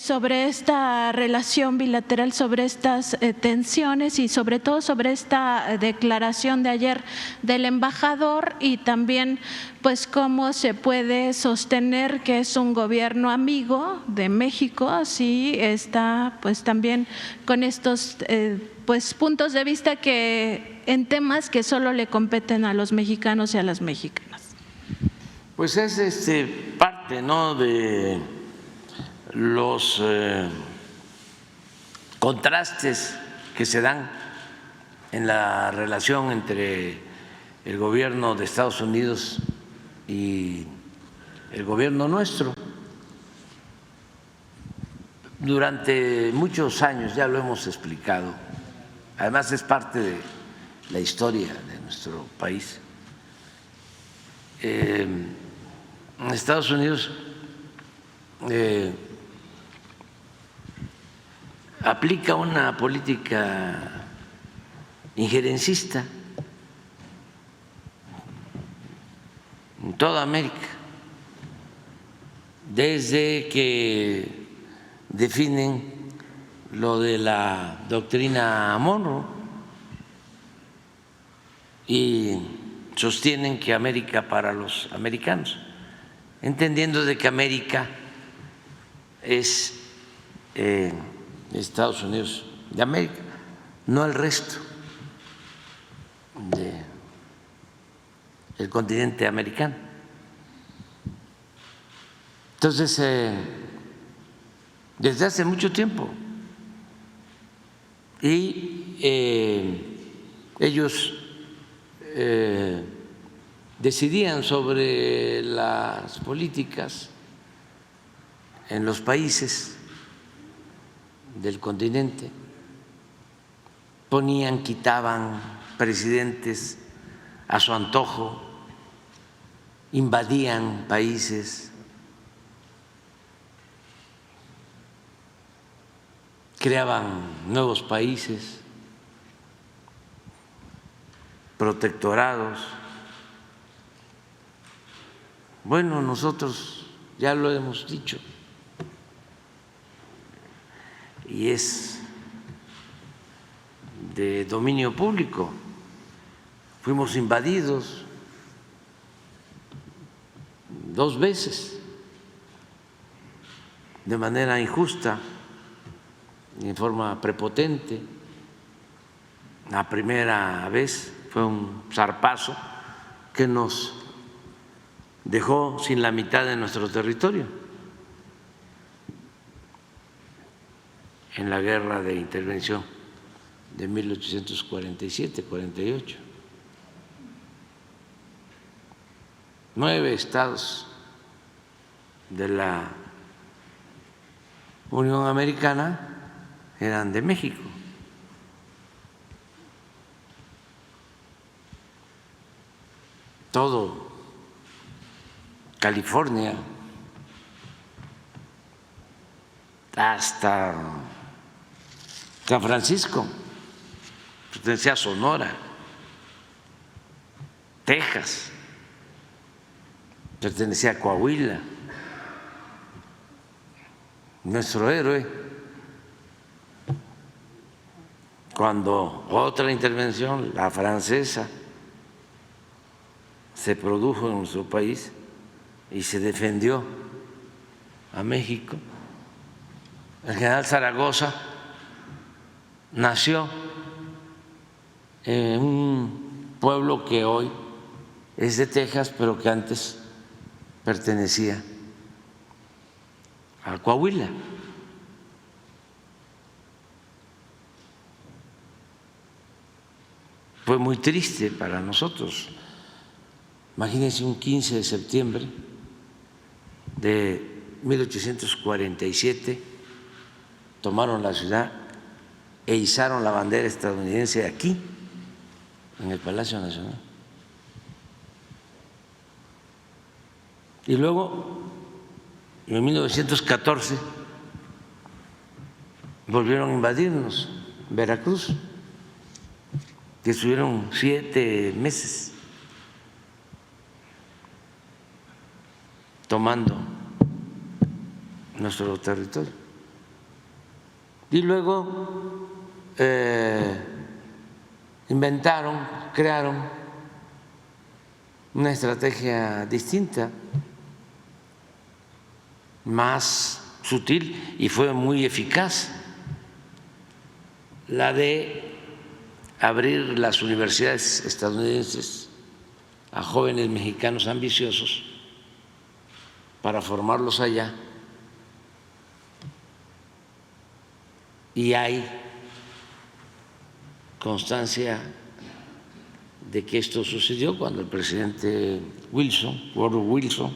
sobre esta relación bilateral, sobre estas tensiones y sobre todo sobre esta declaración de ayer del embajador y también pues cómo se puede sostener que es un gobierno amigo de México si está pues también con estos pues puntos de vista que en temas que solo le competen a los mexicanos y a las mexicanas. Pues es parte, ¿no?, de los contrastes que se dan en la relación entre el gobierno de Estados Unidos y el gobierno nuestro. Durante muchos años, ya lo hemos explicado, además es parte de la historia de nuestro país, en Estados Unidos aplica una política injerencista en toda América, desde que definen lo de la doctrina Monroe y sostienen que América para los americanos, entendiendo de que América es Estados Unidos de América, no el resto del continente americano. Entonces, desde hace mucho tiempo, y ellos decidían sobre las políticas en los países del continente, ponían, quitaban presidentes a su antojo, invadían países, creaban nuevos países, protectorados. Bueno, nosotros ya lo hemos dicho y es de dominio público, fuimos invadidos 2 veces de manera injusta y en forma prepotente. La primera vez fue un zarpazo que nos dejó sin la mitad de nuestro territorio en la guerra de intervención de 1847-48. 9 estados de la Unión Americana eran de México. Todo California hasta San Francisco pertenecía a Sonora, Texas pertenecía a Coahuila. Nuestro héroe, cuando otra intervención, la francesa, se produjo en nuestro país y se defendió a México, el general Zaragoza nació en un pueblo que hoy es de Texas, pero que antes pertenecía a Coahuila. Fue muy triste para nosotros. Imagínense, un 15 de septiembre de 1847 tomaron la ciudad e izaron la bandera estadounidense aquí, en el Palacio Nacional. Y luego, en 1914, volvieron a invadirnos Veracruz, que estuvieron 7 meses tomando nuestro territorio. Y luego crearon una estrategia distinta, más sutil, y fue muy eficaz, la de abrir las universidades estadounidenses a jóvenes mexicanos ambiciosos para formarlos allá. Y hay constancia de que esto sucedió cuando el presidente Woodrow Wilson,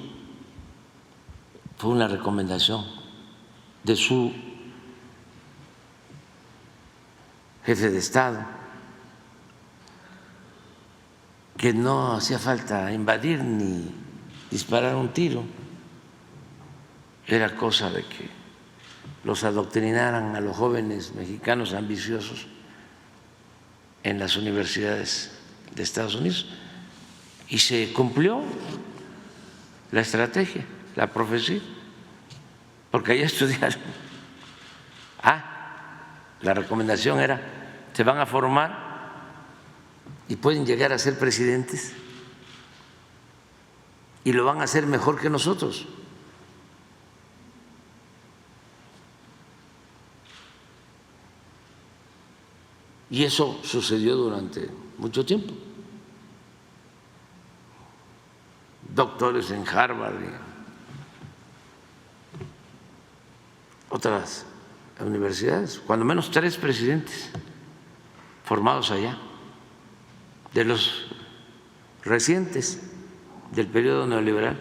fue una recomendación de su jefe de Estado, que no hacía falta invadir ni disparar un tiro, era cosa de que los adoctrinaran a los jóvenes mexicanos ambiciosos en las universidades de Estados Unidos. Y se cumplió la estrategia, la profecía, porque allá estudiaron. La recomendación era: se van a formar y pueden llegar a ser presidentes, y lo van a hacer mejor que nosotros. Y eso sucedió durante mucho tiempo. Doctores en Harvard y otras universidades, cuando menos 3 presidentes formados allá, de los recientes del periodo neoliberal.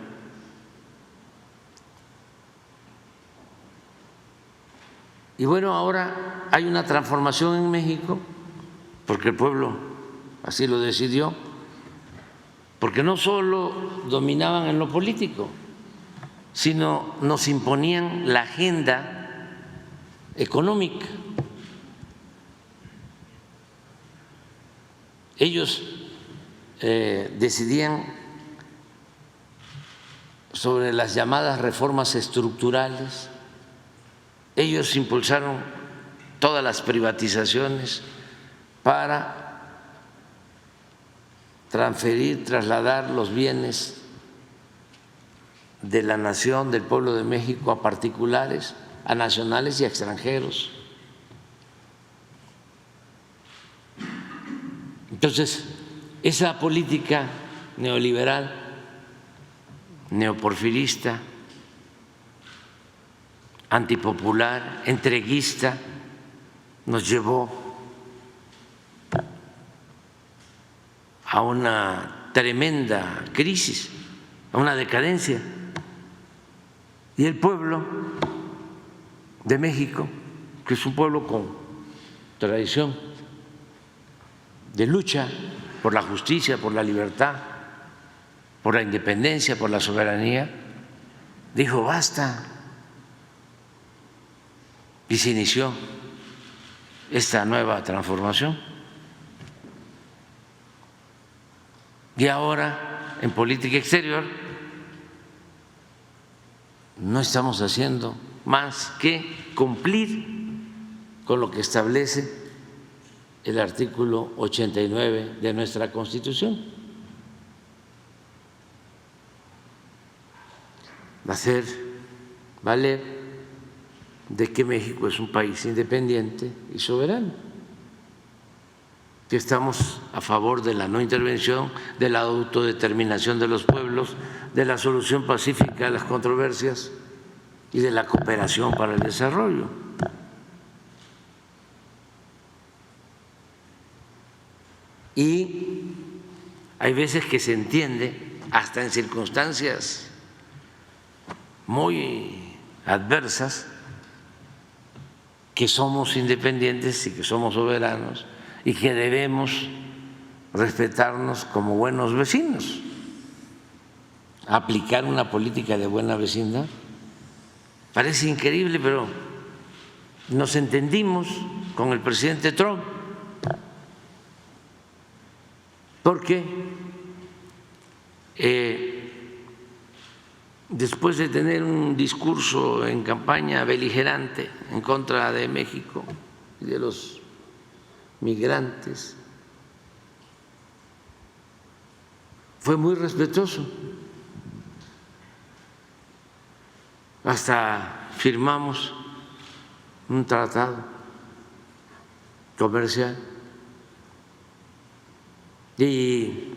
Y bueno, ahora hay una transformación en México, porque el pueblo así lo decidió, porque no solo dominaban en lo político, sino nos imponían la agenda económica. Ellos decidían sobre las llamadas reformas estructurales, ellos impulsaron todas las privatizaciones para transferir, trasladar los bienes de la nación, del pueblo de México, a particulares, a nacionales y a extranjeros. Entonces, esa política neoliberal, neoporfirista, antipopular, entreguista, nos llevó a una tremenda crisis, a una decadencia. Y el pueblo de México, que es un pueblo con tradición de lucha por la justicia, por la libertad, por la independencia, por la soberanía, dijo basta. Y se inició esta nueva transformación. Y ahora, en política exterior, no estamos haciendo más que cumplir con lo que establece el artículo 89 de nuestra Constitución. Hacer valer de que México es un país independiente y soberano, que estamos a favor de la no intervención, de la autodeterminación de los pueblos, de la solución pacífica de las controversias y de la cooperación para el desarrollo. Y hay veces que se entiende, hasta en circunstancias muy adversas, que somos independientes y que somos soberanos y que debemos respetarnos como buenos vecinos, aplicar una política de buena vecindad. Parece increíble, pero nos entendimos con el presidente Trump, porque después de tener un discurso en campaña beligerante en contra de México y de los migrantes, fue muy respetuoso. Hasta firmamos un tratado comercial y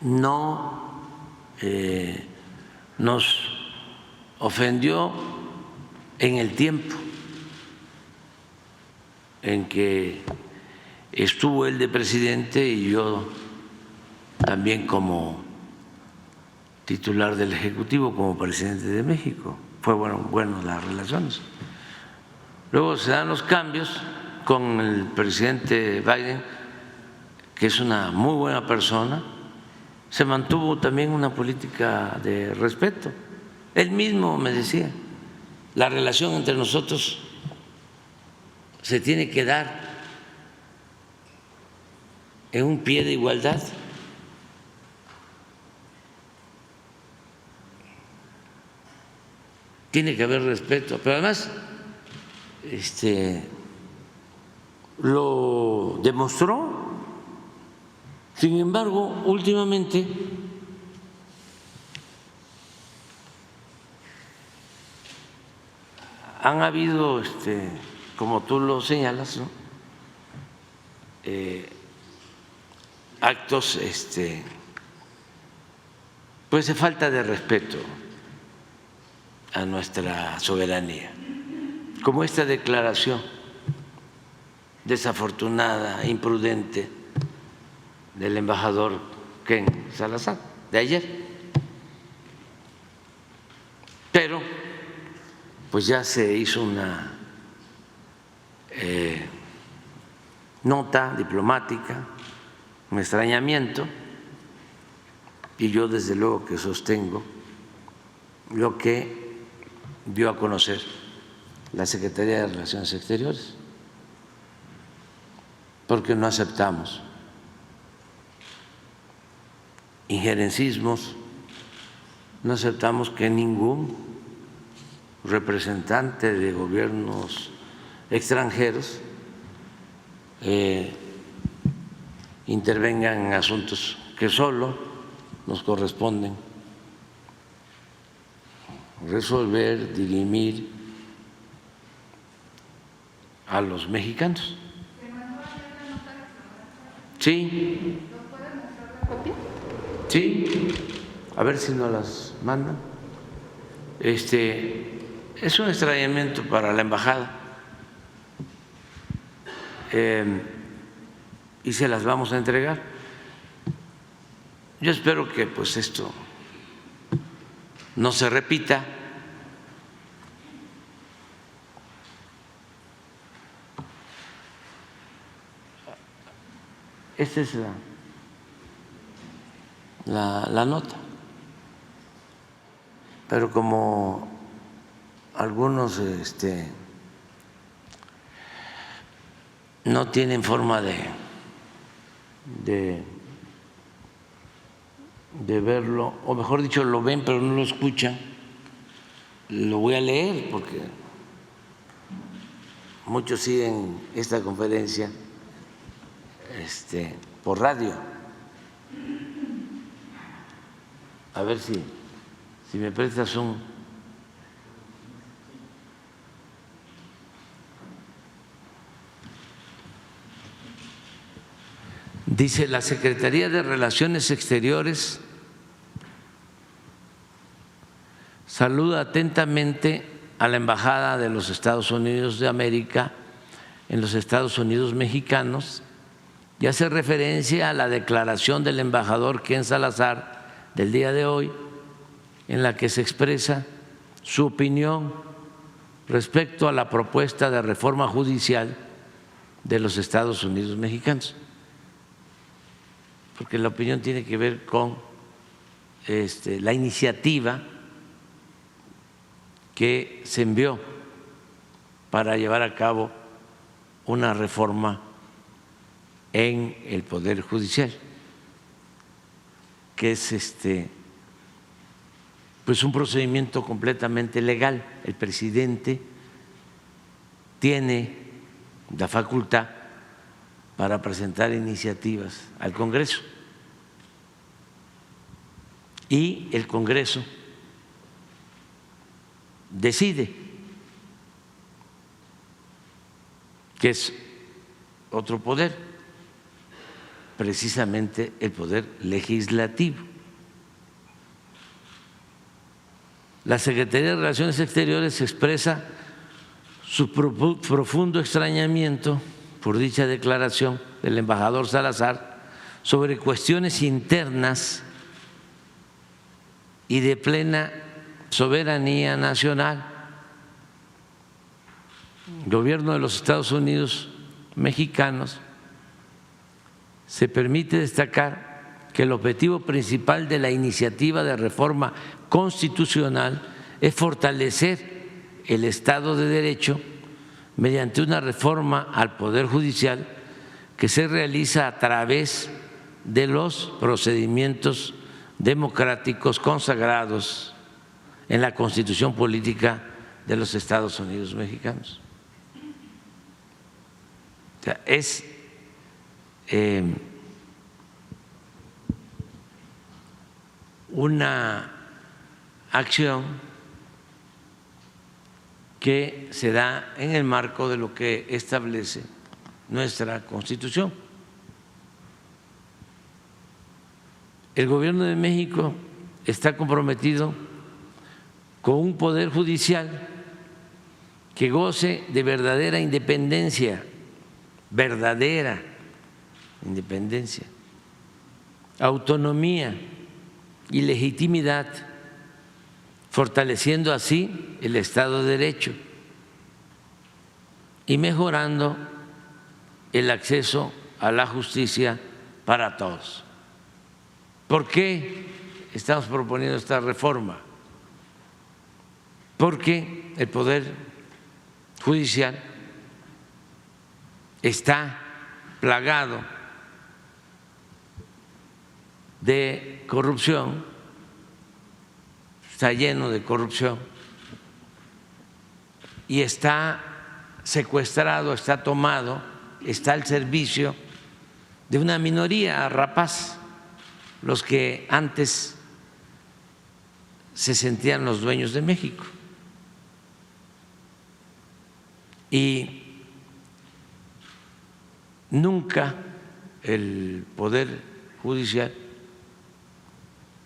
no nos ofendió en el tiempo en que estuvo él de presidente y yo también como titular del Ejecutivo, como presidente de México. Fue bueno las relaciones. Luego se dan los cambios con el presidente Biden, que es una muy buena persona. Se mantuvo también una política de respeto. Él mismo me decía, la relación entre nosotros se tiene que dar en un pie de igualdad. Tiene que haber respeto, pero además lo demostró. Sin embargo, últimamente han habido, como tú lo señalas, ¿no?, actos pues de falta de respeto a nuestra soberanía, como esta declaración desafortunada, imprudente del embajador Ken Salazar de ayer. Pero pues ya se hizo una nota diplomática, un extrañamiento, y yo desde luego que sostengo lo que dio a conocer la Secretaría de Relaciones Exteriores, porque no aceptamos injerencismos, no aceptamos que ningún representante de gobiernos extranjeros intervengan en asuntos que solo nos corresponden resolver, dirimir a los mexicanos. Sí. Sí, a ver si nos las mandan. Es un extrañamiento para la embajada y se las vamos a entregar. Yo espero que pues esto no se repita. Esta es la nota, pero como algunos no tienen forma de verlo, o mejor dicho, lo ven pero no lo escuchan, lo voy a leer porque muchos siguen esta conferencia por radio. A ver si me prestas un… Dice: la Secretaría de Relaciones Exteriores saluda atentamente a la Embajada de los Estados Unidos de América en los Estados Unidos mexicanos y hace referencia a la declaración del embajador Ken Salazar del día de hoy, en la que se expresa su opinión respecto a la propuesta de reforma judicial de los Estados Unidos mexicanos, porque la opinión tiene que ver con la iniciativa que se envió para llevar a cabo una reforma en el Poder Judicial, que es pues un procedimiento completamente legal. El presidente tiene la facultad para presentar iniciativas al Congreso y el Congreso decide, que es otro poder, precisamente el poder legislativo. La Secretaría de Relaciones Exteriores expresa su profundo extrañamiento por dicha declaración del embajador Salazar sobre cuestiones internas y de plena soberanía nacional. El gobierno de los Estados Unidos mexicanos se permite destacar que el objetivo principal de la iniciativa de reforma constitucional es fortalecer el Estado de Derecho mediante una reforma al Poder Judicial que se realiza a través de los procedimientos democráticos consagrados en la Constitución Política de los Estados Unidos mexicanos. O sea, es una acción que se da en el marco de lo que establece nuestra Constitución. El Gobierno de México está comprometido con un poder judicial que goce de verdadera independencia, autonomía y legitimidad, fortaleciendo así el Estado de Derecho y mejorando el acceso a la justicia para todos. ¿Por qué estamos proponiendo esta reforma? Porque el Poder Judicial está plagado de corrupción, está lleno de corrupción y está secuestrado, está tomado, está al servicio de una minoría rapaz, los que antes se sentían los dueños de México. Y nunca el Poder Judicial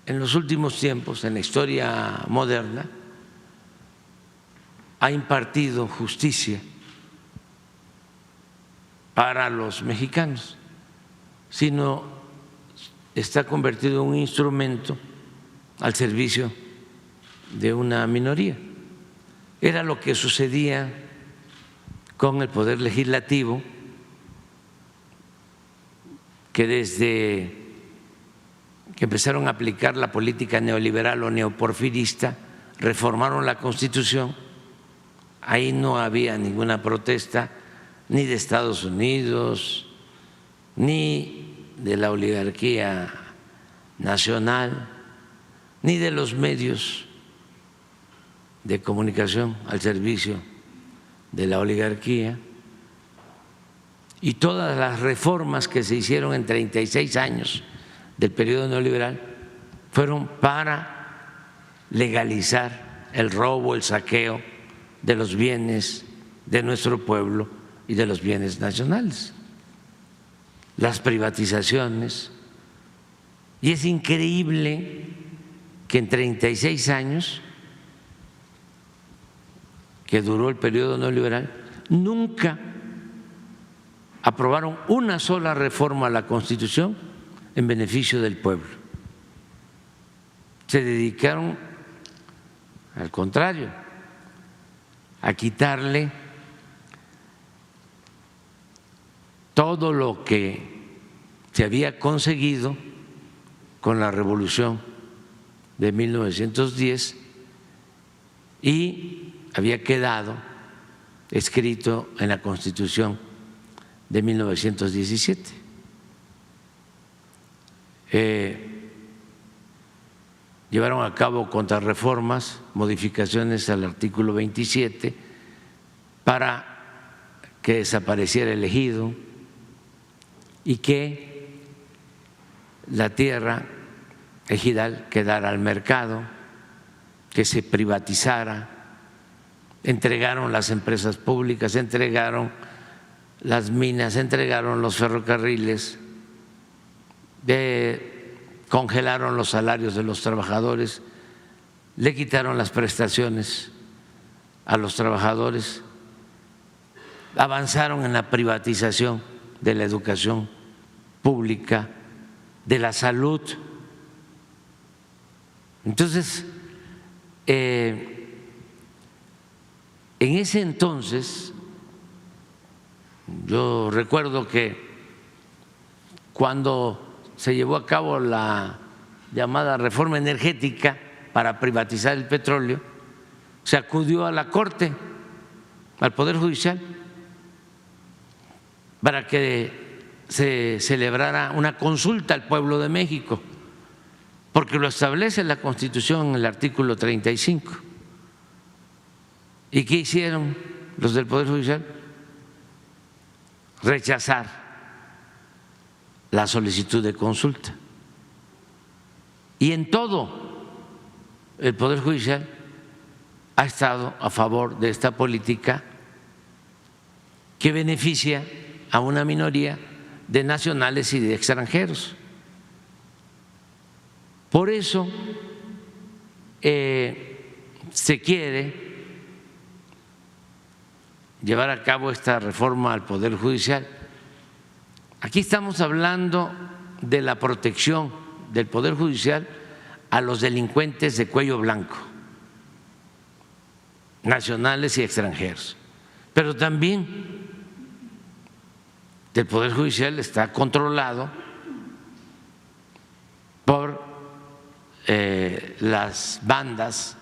en los últimos tiempos, en la historia moderna, ha impartido justicia para los mexicanos, sino está convertido en un instrumento al servicio de una minoría. Era lo que sucedía con el Poder Legislativo, que desde que empezaron a aplicar la política neoliberal o neoporfirista, reformaron la Constitución. Ahí no había ninguna protesta, ni de Estados Unidos, ni de la oligarquía nacional, ni de los medios de comunicación al servicio de la oligarquía. Y todas las reformas que se hicieron en 36 años del periodo neoliberal fueron para legalizar el robo, el saqueo de los bienes de nuestro pueblo y de los bienes nacionales, las privatizaciones. Y es increíble que en 36 años que duró el periodo neoliberal nunca aprobaron una sola reforma a la Constitución en beneficio del pueblo. Se dedicaron, al contrario, a quitarle todo lo que se había conseguido con la Revolución de 1910 y había quedado escrito en la Constitución de 1917. llevaron a cabo contrarreformas, modificaciones al artículo 27 para que desapareciera el ejido y que la tierra ejidal quedara al mercado, que se privatizara. Entregaron las empresas públicas, entregaron las minas, entregaron los ferrocarriles, congelaron los salarios de los trabajadores, le quitaron las prestaciones a los trabajadores, avanzaron en la privatización de la educación pública, de la salud. Entonces, en ese entonces, yo recuerdo que cuando se llevó a cabo la llamada reforma energética para privatizar el petróleo, se acudió a la Corte, al Poder Judicial, para que se celebrara una consulta al pueblo de México, porque lo establece la Constitución en el artículo 35. ¿Y qué hicieron los del Poder Judicial? Rechazar la solicitud de consulta. Y en todo el Poder Judicial ha estado a favor de esta política que beneficia a una minoría de nacionales y de extranjeros. Por eso se quiere llevar a cabo esta reforma al Poder Judicial. Aquí estamos hablando de la protección del Poder Judicial a los delincuentes de cuello blanco, nacionales y extranjeros, pero también el Poder Judicial está controlado por las bandas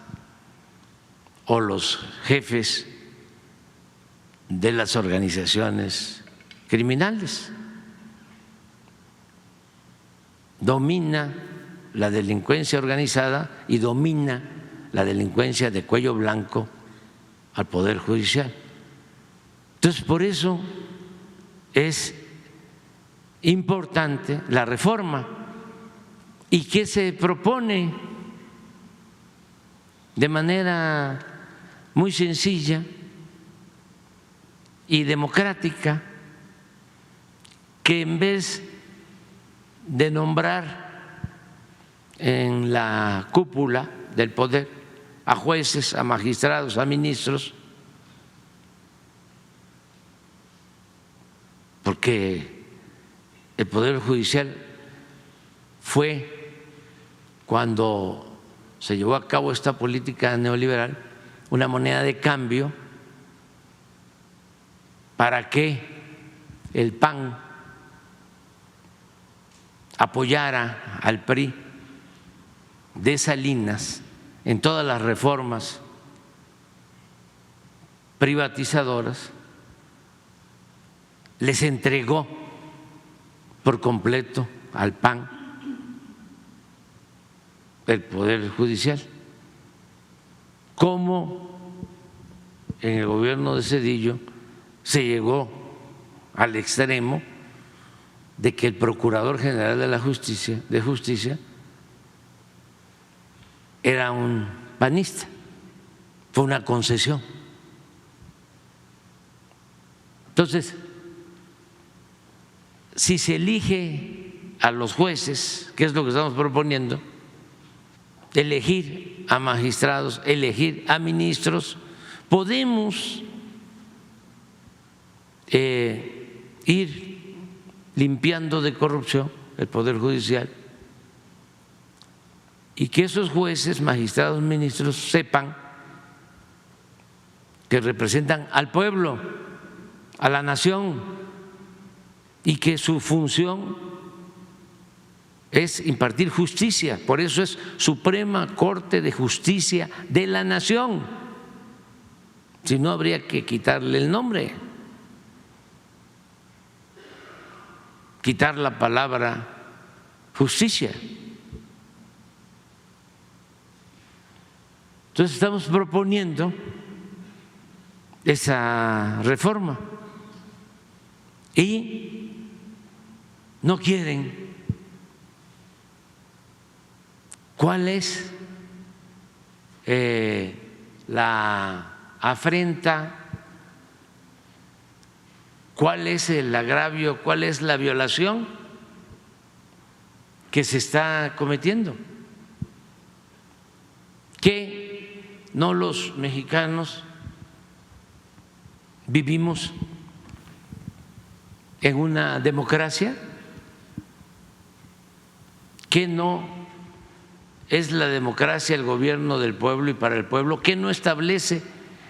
o los jefes de las organizaciones criminales. Domina la delincuencia organizada y domina la delincuencia de cuello blanco al Poder Judicial. Entonces, por eso es importante la reforma. ¿Y qué se propone? De manera muy sencilla y democrática, que en vez de nombrar en la cúpula del poder a jueces, a magistrados, a ministros, porque el Poder Judicial fue, cuando se llevó a cabo esta política neoliberal, una moneda de cambio para que el PAN apoyara al PRI de Salinas en todas las reformas privatizadoras. Les entregó por completo al PAN el Poder Judicial, como en el gobierno de Zedillo se llegó al extremo de que el Procurador General de la Justicia era un panista. Fue una concesión. Entonces, si se elige a los jueces, que es lo que estamos proponiendo, elegir a magistrados, elegir a ministros, podemos ir limpiando de corrupción el Poder Judicial y que esos jueces, magistrados, ministros sepan que representan al pueblo, a la nación, y que su función es impartir justicia. Por eso es Suprema Corte de Justicia de la Nación. Si no, habría que quitarle el nombre, quitar la palabra justicia. Entonces estamos proponiendo esa reforma y no quieren. ¿Cuál es la afrenta? ¿Cuál es el agravio? ¿Cuál es la violación que se está cometiendo? ¿Que no los mexicanos vivimos en una democracia? ¿Que no es la democracia el gobierno del pueblo y para el pueblo? ¿Que no establece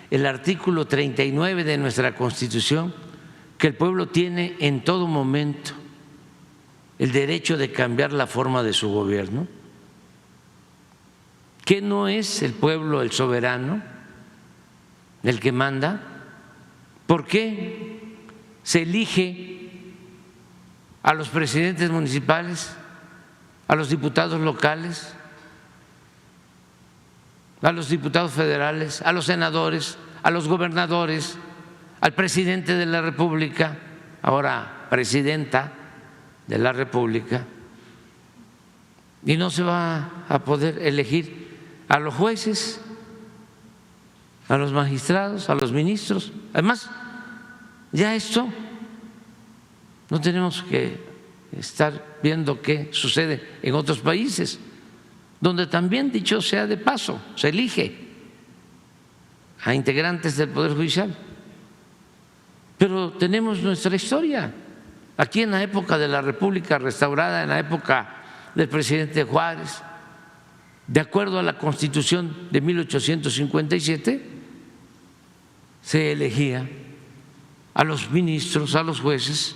el artículo 39 de nuestra Constitución que el pueblo tiene en todo momento el derecho de cambiar la forma de su gobierno? ¿Que no es el pueblo el soberano, el que manda? ¿Por qué se elige a los presidentes municipales, a los diputados locales, a los diputados federales, a los senadores, a los gobernadores, al presidente de la República, ahora presidenta de la República, y no se va a poder elegir a los jueces, a los magistrados, a los ministros? Además, ya esto no tenemos que estar viendo qué sucede en otros países, donde también, dicho sea de paso, se elige a integrantes del Poder Judicial. Pero tenemos nuestra historia. Aquí en la época de la República restaurada, en la época del presidente Juárez, de acuerdo a la Constitución de 1857, se elegía a los ministros, a los jueces,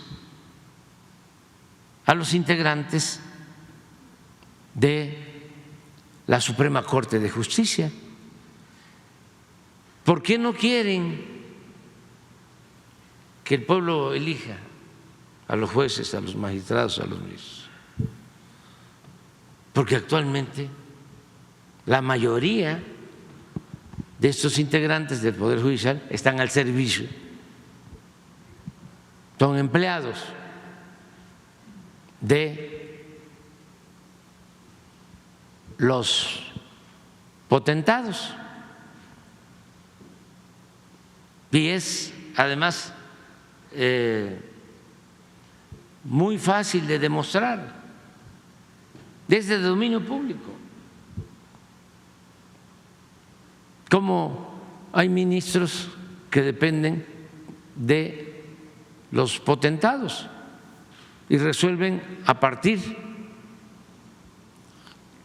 a los integrantes de la Suprema Corte de Justicia. ¿Por qué no quieren que el pueblo elija a los jueces, a los magistrados, a los ministros? Porque actualmente la mayoría de estos integrantes del Poder Judicial están al servicio, son empleados de los potentados, y es además muy fácil de demostrar desde el dominio público cómo hay ministros que dependen de los potentados y resuelven a partir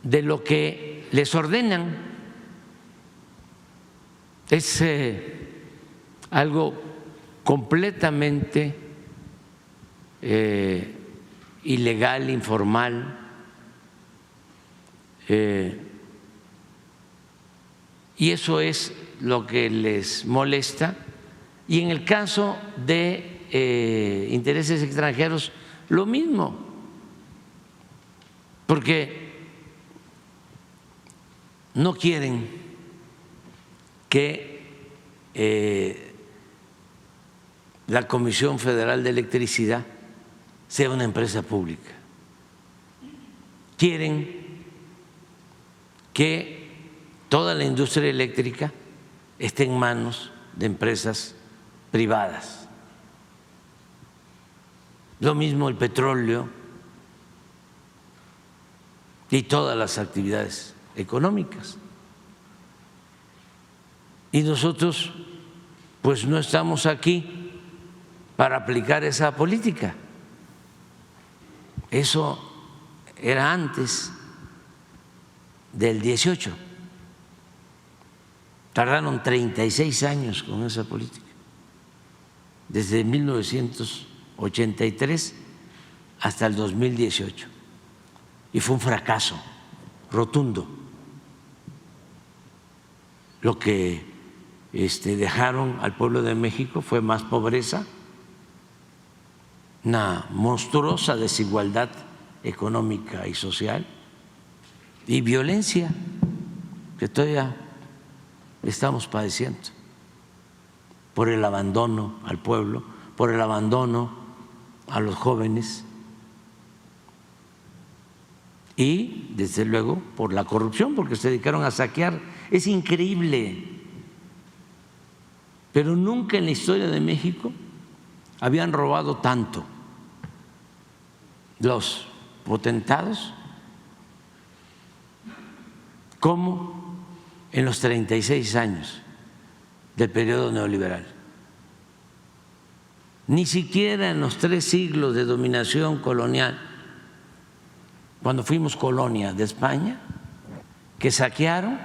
de lo que les ordenan. Es algo completamente ilegal, informal, y eso es lo que les molesta. Y en el caso de intereses extranjeros, lo mismo, porque no quieren que la Comisión Federal de Electricidad sea una empresa pública. Quieren que toda la industria eléctrica esté en manos de empresas privadas. Lo mismo el petróleo y todas las actividades económicas. Y nosotros pues no estamos aquí para aplicar esa política. Eso era antes del 18. Tardaron 36 años con esa política, desde 1983 hasta el 2018, y fue un fracaso rotundo. Lo que dejaron al pueblo de México fue más pobreza, una monstruosa desigualdad económica y social y violencia que todavía estamos padeciendo por el abandono al pueblo, por el abandono a los jóvenes y, desde luego, por la corrupción, porque se dedicaron a saquear. Es increíble, pero nunca en la historia de México habían robado tanto los potentados como en los 36 años del periodo neoliberal. Ni siquiera en los 3 siglos de dominación colonial, cuando fuimos colonia de España, que saquearon,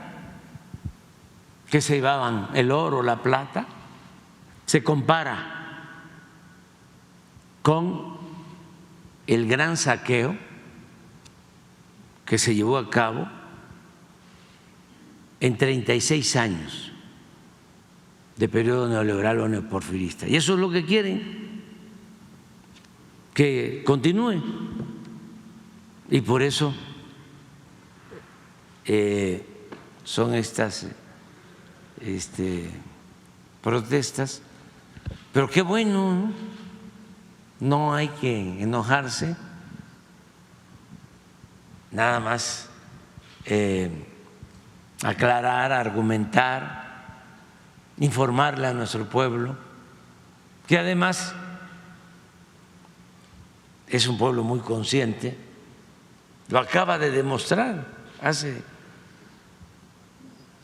que se llevaban el oro, la plata, se compara con el gran saqueo que se llevó a cabo en 36 años de periodo neoliberal o neoporfirista. Y eso es lo que quieren, que continúe. Y por eso son estas protestas. Pero qué bueno, ¿no? No hay que enojarse, nada más aclarar, argumentar, informarle a nuestro pueblo, que además es un pueblo muy consciente, lo acaba de demostrar hace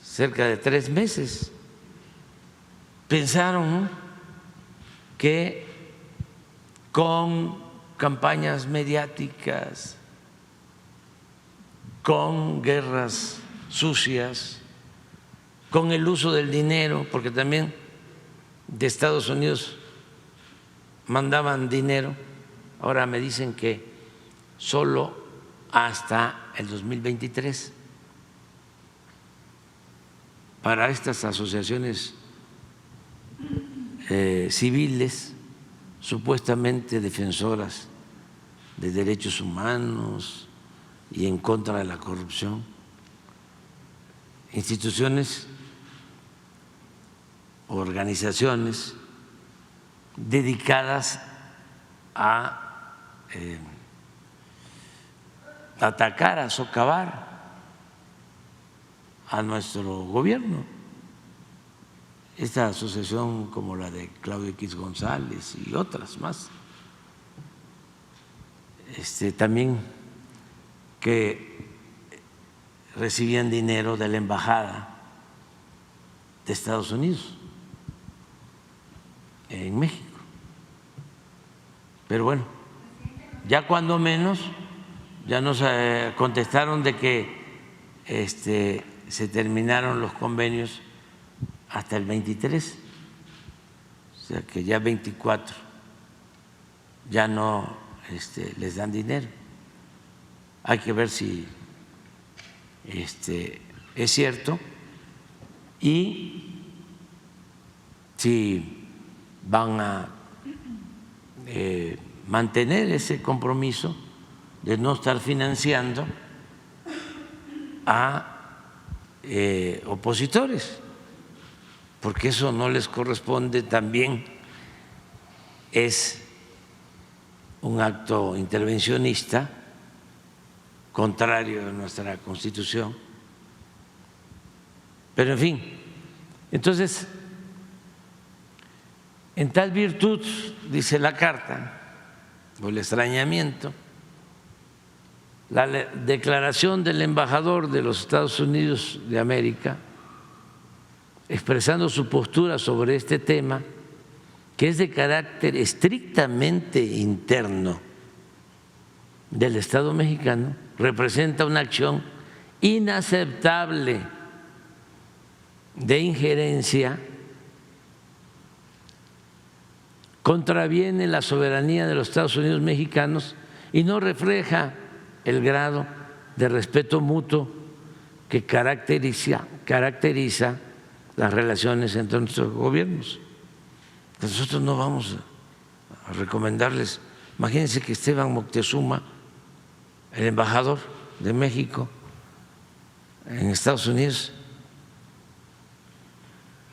cerca de 3 meses. Pensaron, ¿no?, que con campañas mediáticas, con guerras sucias, con el uso del dinero, porque también de Estados Unidos mandaban dinero, ahora me dicen que solo hasta el 2023 para estas asociaciones civiles supuestamente defensoras de derechos humanos y en contra de la corrupción, instituciones, organizaciones dedicadas a atacar, a socavar a nuestro gobierno. Esta asociación como la de Claudio X González y otras más, también que recibían dinero de la embajada de Estados Unidos en México. Pero bueno, ya cuando menos ya nos contestaron de que se terminaron los convenios hasta el 23, o sea que ya 24 ya no les dan dinero. Hay que ver si es cierto y si van a mantener ese compromiso de no estar financiando a opositores, porque eso no les corresponde. También es un acto intervencionista contrario a nuestra Constitución. Pero en fin, entonces, en tal virtud, dice la carta, o el extrañamiento, la declaración del embajador de los Estados Unidos de América, expresando su postura sobre este tema, que es de carácter estrictamente interno del Estado mexicano, representa una acción inaceptable de injerencia, contraviene la soberanía de los Estados Unidos mexicanos y no refleja el grado de respeto mutuo que caracteriza las relaciones entre nuestros gobiernos. Nosotros no vamos a recomendarles. Imagínense que Esteban Moctezuma, el embajador de México en Estados Unidos,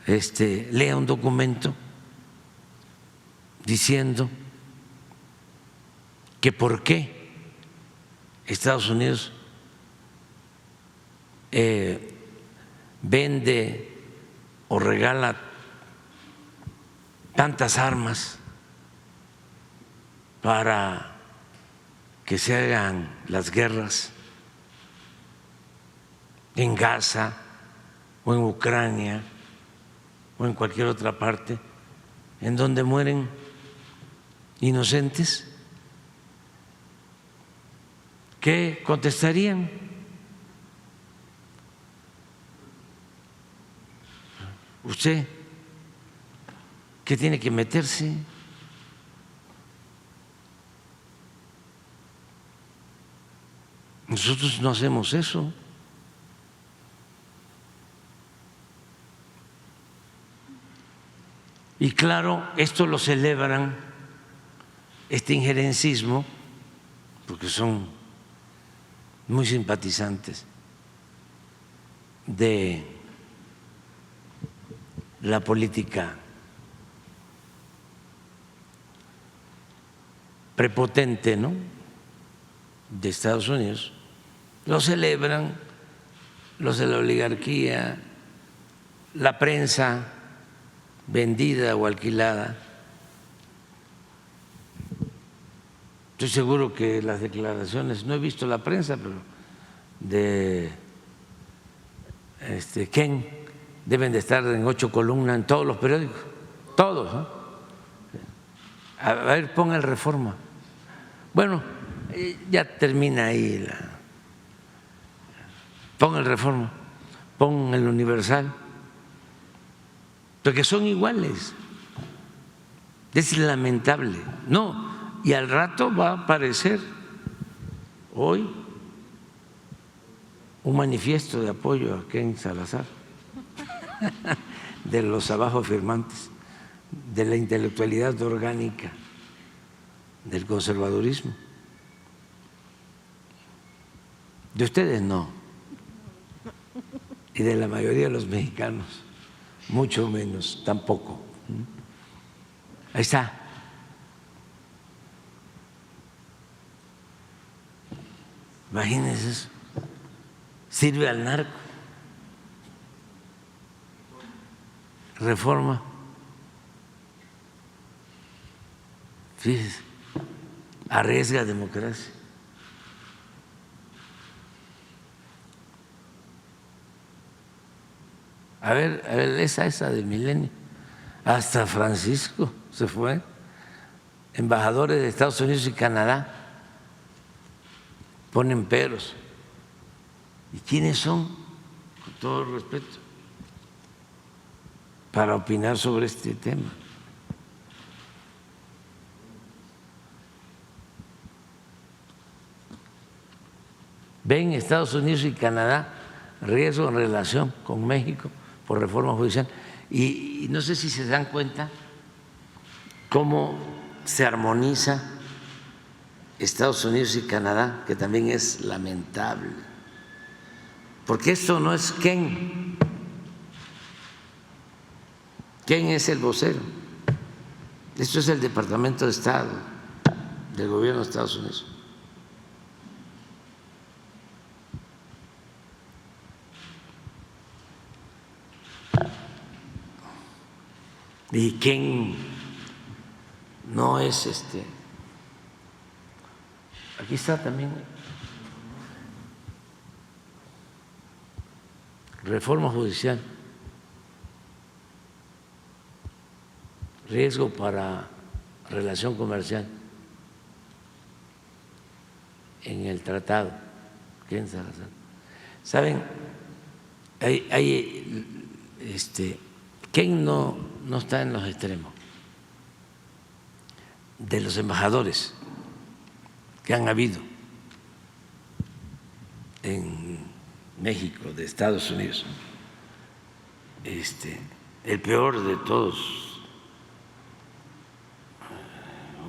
lea un documento diciendo que por qué Estados Unidos vende o regala tantas armas para que se hagan las guerras en Gaza o en Ucrania o en cualquier otra parte en donde mueren inocentes. ¿Qué contestarían? ¿Usted qué tiene que meterse? Nosotros no hacemos eso. Y claro, esto lo celebran, este injerencismo, porque son muy simpatizantes de la política prepotente, ¿no?, de Estados Unidos. Lo celebran los de la oligarquía, la prensa vendida o alquilada. Estoy seguro que las declaraciones, no he visto la prensa, pero de Ken deben de estar en 8 columnas en todos los periódicos, todos, ¿no? A ver, ponga el Reforma. Bueno, ya termina ahí ponga el Reforma, ponga el Universal, porque son iguales. Es lamentable. No, y al rato va a aparecer hoy un manifiesto de apoyo a Ken Salazar de los abajo firmantes, de la intelectualidad orgánica del conservadurismo. De ustedes no, y de la mayoría de los mexicanos mucho menos, tampoco. Ahí está. Imagínense eso. Sirve al narco. Reforma. Fíjese, arriesga democracia. A ver, esa de Milenio. Hasta Francisco se fue. Embajadores de Estados Unidos y Canadá ponen peros. ¿Y quiénes son? Con todo respeto, para opinar sobre este tema. Ven Estados Unidos y Canadá riesgo en relación con México por reforma judicial. Y no sé si se dan cuenta cómo se armoniza Estados Unidos y Canadá, que también es lamentable, porque esto no es Ken. Ken es el vocero. Esto es el Departamento de Estado del gobierno de Estados Unidos. ¿Y quién no es Aquí está también. Reforma judicial. Riesgo para relación comercial en el tratado. ¿Quién sabe? ¿Saben? ¿Quién no está en los extremos? De los embajadores que han habido en México, de Estados Unidos. El peor de todos,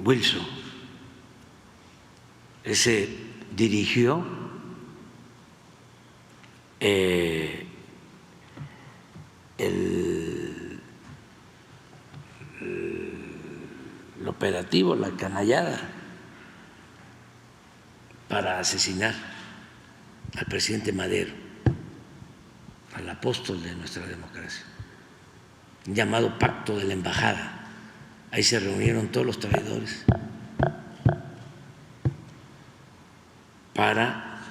Wilson, ese dirigió el el operativo, la canallada para asesinar al presidente Madero, al apóstol de nuestra democracia, llamado Pacto de la Embajada. Ahí se reunieron todos los traidores para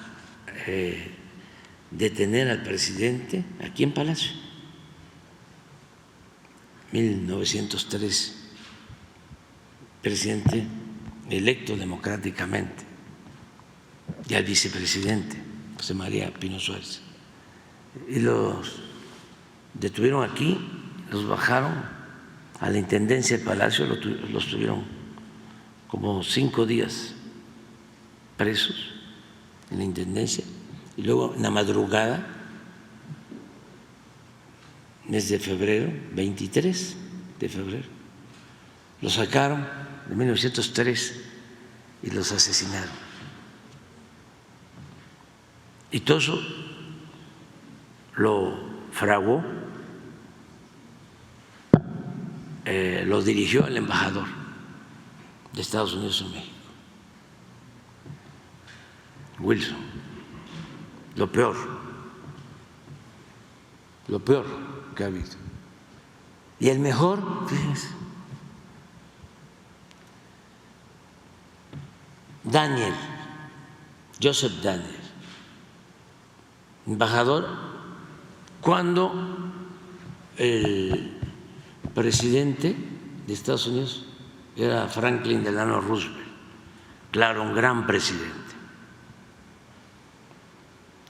detener al presidente aquí en Palacio. 1903, presidente electo democráticamente, y al vicepresidente José María Pino Suárez. Y los detuvieron aquí, los bajaron a la intendencia del Palacio, los tuvieron como 5 días presos en la intendencia, y luego en la madrugada, mes de febrero, 23 de febrero, los sacaron de 1903 y los asesinaron. Y todo eso lo fraguó, lo dirigió el embajador de Estados Unidos en México, Wilson. Lo peor que ha habido. Y el mejor, fíjense, Joseph Daniel, embajador, cuando el presidente de Estados Unidos era Franklin Delano Roosevelt. Claro, un gran presidente.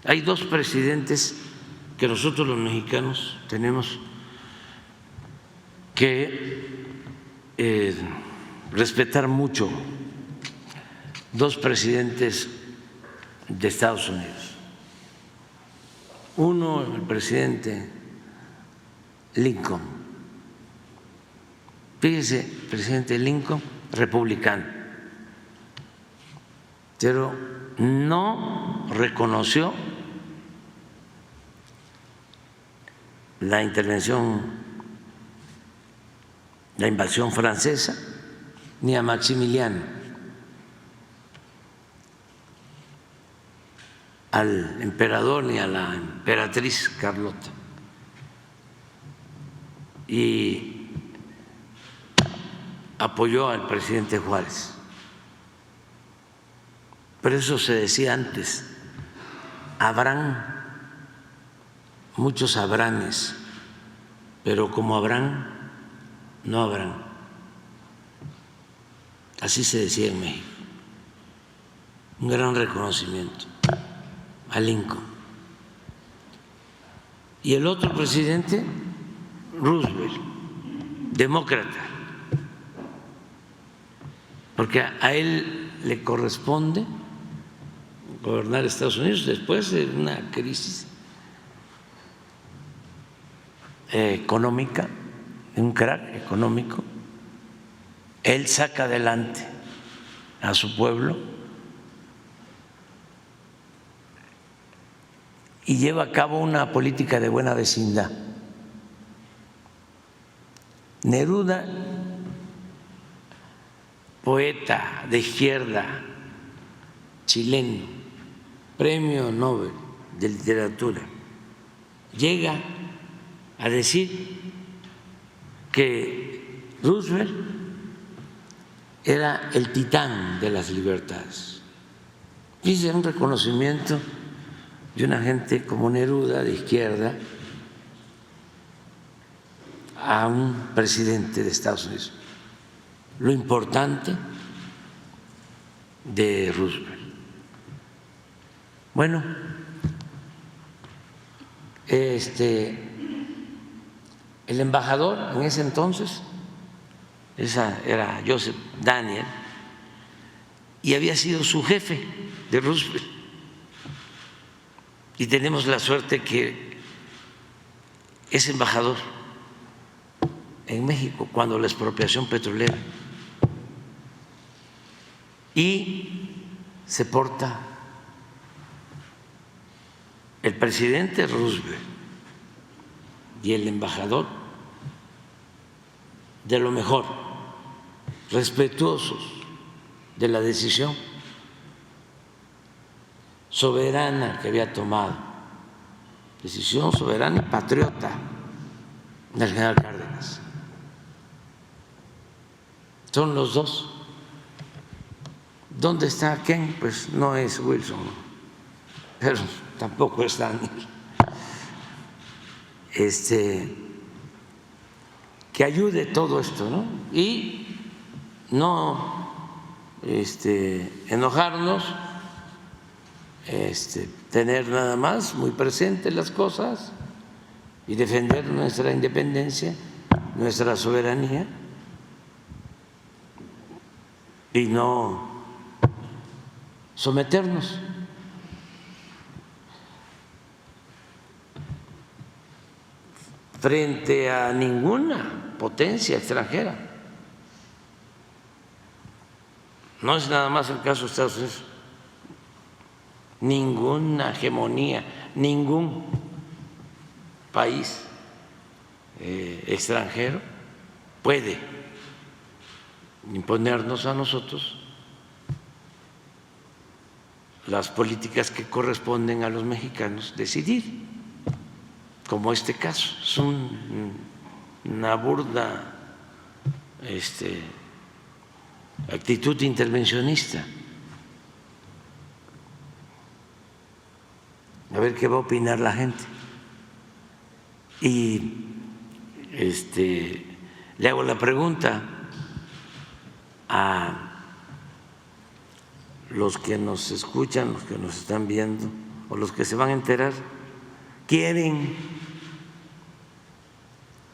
Hay 2 presidentes que nosotros los mexicanos tenemos que respetar mucho, 2 presidentes de Estados Unidos. Uno, el presidente Lincoln. Fíjese, presidente Lincoln, republicano, pero no reconoció la intervención, la invasión francesa, ni a Maximiliano, al emperador ni a la emperatriz Carlota. Y apoyó al presidente Juárez. Por eso se decía antes, habrán muchos Abranes, pero como Abraham no habrán. Así se decía en México. Un gran reconocimiento a Lincoln. Y el otro presidente, Roosevelt, demócrata, porque a él le corresponde gobernar Estados Unidos después de una crisis económica, un crack económico. Él saca adelante a su pueblo y lleva a cabo una política de buena vecindad. Neruda, poeta de izquierda chileno, premio Nobel de literatura, llega a decir que Roosevelt era el titán de las libertades. Hice un reconocimiento de una gente como Neruda, de izquierda, a un presidente de Estados Unidos. Lo importante de Roosevelt. Bueno, el embajador en ese entonces, esa era Joseph Daniel, y había sido su jefe de Roosevelt. Y tenemos la suerte que es embajador en México cuando la expropiación petrolera, y se porta el presidente Roosevelt y el embajador de lo mejor. respetuosos de la decisión soberana que había tomado, decisión soberana y patriota del general Cárdenas. Son los dos. ¿Dónde está Ken? Pues no es Wilson, pero tampoco es Daniel. Que ayude todo esto, ¿no? Y no enojarnos, tener nada más muy presentes las cosas y defender nuestra independencia, nuestra soberanía, y no someternos. Frente a ninguna potencia extranjera. No es nada más el caso de Estados Unidos. Ninguna hegemonía, ningún país extranjero puede imponernos a nosotros las políticas que corresponden a los mexicanos decidir, como este caso. Es una burda actitud intervencionista. A ver qué va a opinar la gente. Y le hago la pregunta a los que nos escuchan, los que nos están viendo o los que se van a enterar: ¿quieren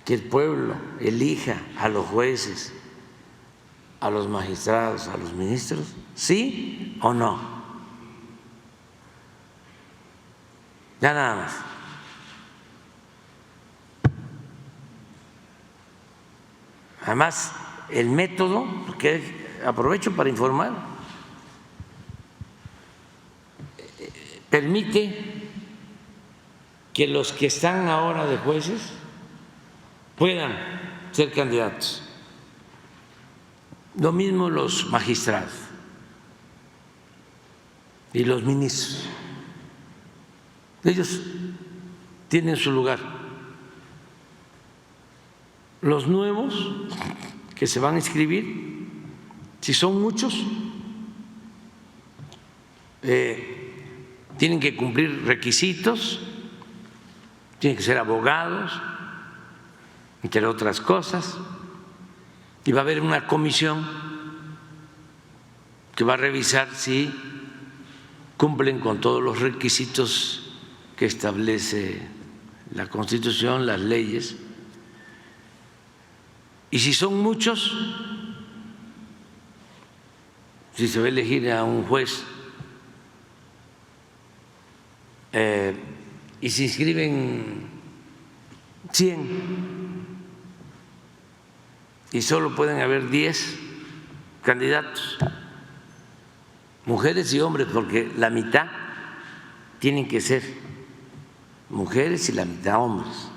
que el pueblo elija a los jueces, a los magistrados, a los ministros? ¿Sí o no? Ya nada más. Además, el método, porque aprovecho para informar, permite que los que están ahora de jueces puedan ser candidatos. Lo mismo los magistrados y los ministros. Ellos tienen su lugar. Los nuevos que se van a inscribir, si son muchos, tienen que cumplir requisitos, tienen que ser abogados, entre otras cosas, y va a haber una comisión que va a revisar si cumplen con todos los requisitos que establece la Constitución, las leyes. Y si son muchos, si se va a elegir a un juez y se inscriben 100 y solo pueden haber 10 candidatos, mujeres y hombres, porque la mitad tienen que ser mujeres y la mitad hombres.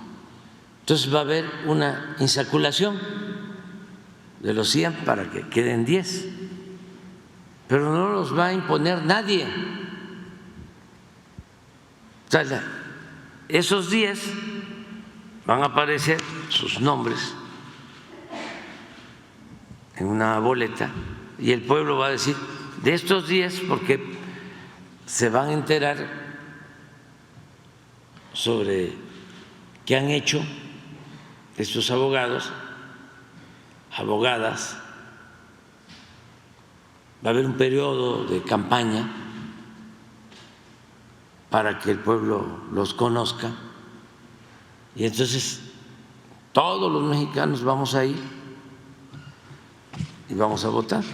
Entonces va a haber una insaculación de los 100 para que queden 10, pero no los va a imponer nadie. O sea, esos 10 van a aparecer sus nombres en una boleta y el pueblo va a decir: de estos 10, porque se van a enterar sobre qué han hecho estos abogados, abogadas. Va a haber un periodo de campaña para que el pueblo los conozca, y entonces todos los mexicanos vamos a ir y vamos a votar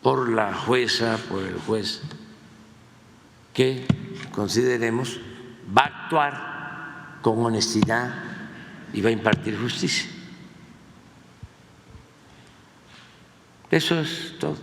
por la jueza, por el juez que consideremos va a actuar con honestidad y va a impartir justicia. Eso es todo.